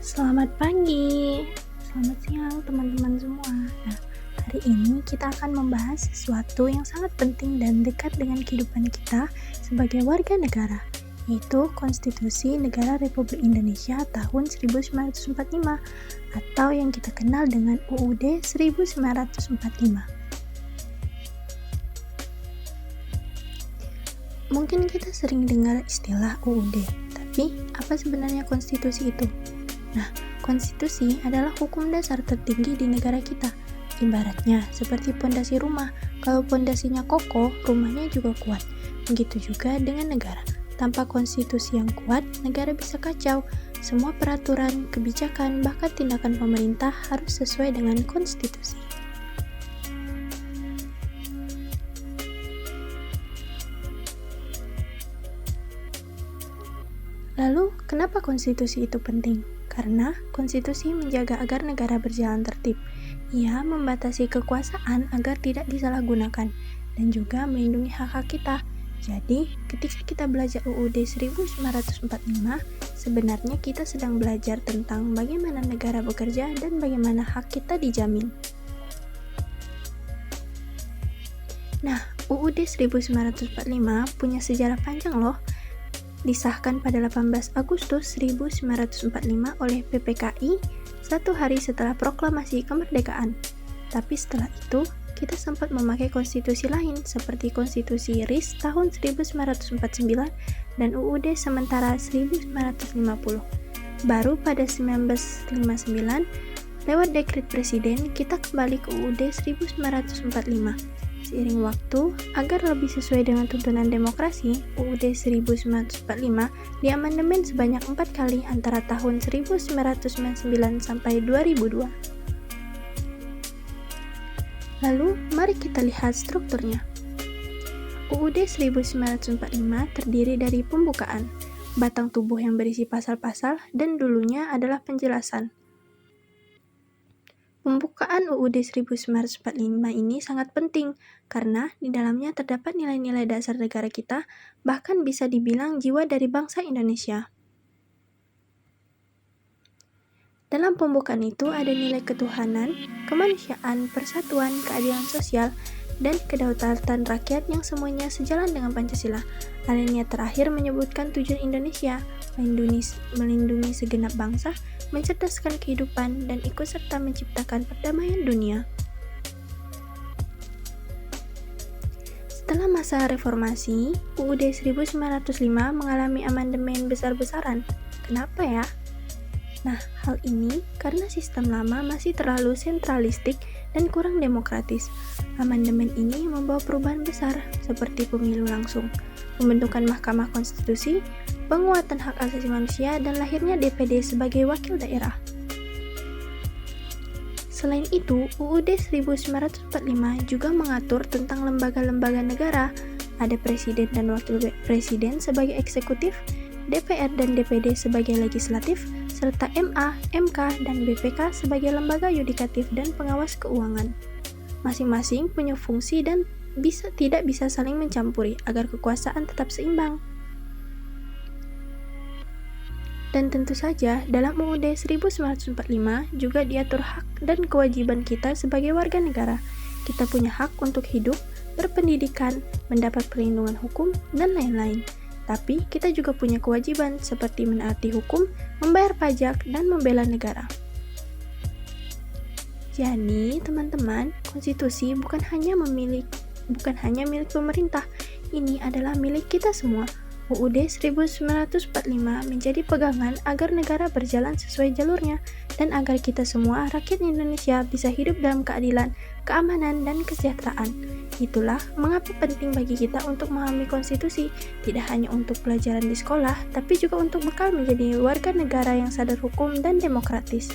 Selamat pagi, selamat siang teman-teman semua. Nah, hari ini kita akan membahas sesuatu yang sangat penting dan dekat dengan kehidupan kita sebagai warga negara, yaitu Konstitusi Negara Republik Indonesia tahun 1945 atau yang kita kenal dengan UUD 1945. Mungkin kita sering dengar istilah UUD, tapi apa sebenarnya konstitusi itu? Nah, konstitusi adalah hukum dasar tertinggi di negara kita. Ibaratnya seperti pondasi rumah, kalau pondasinya kokoh, rumahnya juga kuat. Begitu juga dengan negara. Tanpa konstitusi yang kuat, negara bisa kacau. Semua peraturan, kebijakan, bahkan tindakan pemerintah harus sesuai dengan konstitusi. Lalu, kenapa konstitusi itu penting? Karena konstitusi menjaga agar negara berjalan tertib. Ia membatasi kekuasaan agar tidak disalahgunakan dan juga melindungi hak-hak kita. Jadi, ketika kita belajar UUD 1945, sebenarnya kita sedang belajar tentang bagaimana negara bekerja dan bagaimana hak kita dijamin. Nah, UUD 1945 punya sejarah panjang loh. Disahkan pada 18 Agustus 1945 oleh PPKI satu hari setelah proklamasi kemerdekaan. Tapi setelah itu, kita sempat memakai konstitusi lain seperti Konstitusi RIS tahun 1949 dan UUD sementara 1950. Baru pada 1959, lewat dekret presiden, kita kembali ke UUD 1945. Seiring waktu, agar lebih sesuai dengan tuntunan demokrasi, UUD 1945 diamandemen sebanyak 4 kali antara tahun 1999 sampai 2002. Lalu, mari kita lihat strukturnya. UUD 1945 terdiri dari pembukaan, batang tubuh yang berisi pasal-pasal, dan dulunya adalah penjelasan. Pembukaan UUD 1945 ini sangat penting karena di dalamnya terdapat nilai-nilai dasar negara kita, bahkan bisa dibilang jiwa dari bangsa Indonesia. Dalam pembukaan itu ada nilai ketuhanan, kemanusiaan, persatuan, keadilan sosial, dan kedaulatan rakyat yang semuanya sejalan dengan Pancasila. Alinea terakhir menyebutkan tujuan Indonesia, melindungi segenap bangsa, mencerdaskan kehidupan, dan ikut serta menciptakan perdamaian dunia. Setelah masa reformasi, UUD 1905 mengalami amandemen besar-besaran. Kenapa ya? Nah, hal ini karena sistem lama masih terlalu sentralistik dan kurang demokratis. Amandemen ini membawa perubahan besar seperti pemilu langsung, pembentukan Mahkamah Konstitusi, penguatan hak asasi manusia, dan lahirnya DPD sebagai wakil daerah. Selain itu, UUD 1945 juga mengatur tentang lembaga-lembaga negara. Ada presiden dan wakil presiden sebagai eksekutif, DPR dan DPD sebagai legislatif, serta MA, MK, dan BPK sebagai lembaga yudikatif dan pengawas keuangan. Masing-masing punya fungsi dan tidak bisa saling mencampuri agar kekuasaan tetap seimbang. Dan tentu saja, dalam UUD 1945 juga diatur hak dan kewajiban kita sebagai warga negara. Kita punya hak untuk hidup, berpendidikan, mendapat perlindungan hukum, dan lain-lain. Tapi kita juga punya kewajiban seperti menaati hukum, membayar pajak, dan membela negara. Jadi, teman-teman, konstitusi bukan hanya milik pemerintah, ini adalah milik kita semua. UUD 1945 menjadi pegangan agar negara berjalan sesuai jalurnya dan agar kita semua rakyat Indonesia bisa hidup dalam keadilan, keamanan, dan kesejahteraan. Itulah mengapa penting bagi kita untuk memahami konstitusi, tidak hanya untuk pelajaran di sekolah, tapi juga untuk bekal menjadi warga negara yang sadar hukum dan demokratis.